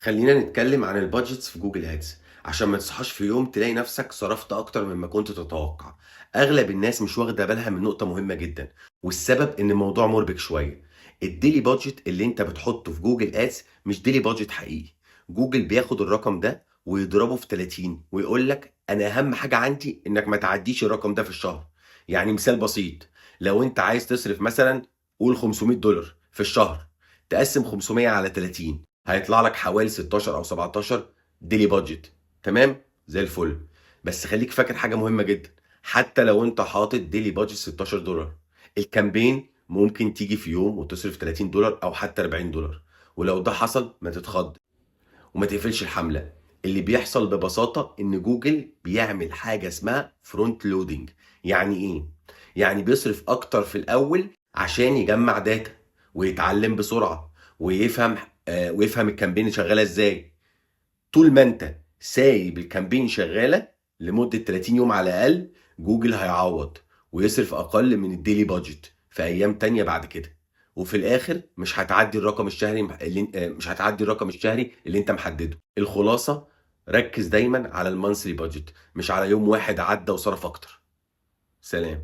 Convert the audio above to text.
خلينا نتكلم عن البادجتس في جوجل ادز عشان ما تصحاش في يوم تلاقي نفسك صرفت اكتر مما كنت تتوقع. اغلب الناس مش واخده بالها من نقطه مهمه جدا، والسبب ان الموضوع مربك شويه. الديلي بادجت اللي انت بتحطه في جوجل ادز مش ديلي بادجت حقيقي. جوجل بياخد الرقم ده ويضربه في 30 ويقول لك انا اهم حاجه عندي انك ما تعديش الرقم ده في الشهر. يعني مثال بسيط، لو انت عايز تصرف مثلا قول $500 في الشهر، تقسم 500 على 30 هيطلع لك حوالي 16 او 17 ديلي بادجت. تمام زي الفل. بس خليك فاكر حاجه مهمه جدا، حتى لو انت حاطط ديلي بادجت $16، الكامبين ممكن تيجي في يوم وتصرف $30 او حتى $40. ولو ده حصل ما تتخض وما تقفلش الحمله. اللي بيحصل ببساطه ان جوجل بيعمل حاجه اسمها فرونت لودنج. يعني ايه؟ يعني بيصرف اكتر في الاول عشان يجمع داتا ويتعلم بسرعه ويفهم ويفهم الكامبين شغاله ازاي. طول ما انت سايب الكامبين شغاله لمده 30 يوم على الاقل، جوجل هيعوض ويصرف اقل من الديلي بادجت في ايام تانية بعد كده. وفي الاخر مش هتعدي الرقم الشهري اللي انت محدده. الخلاصه، ركز دايما على المانثلي بادجت مش على يوم واحد عدى وصرف اكتر. سلام.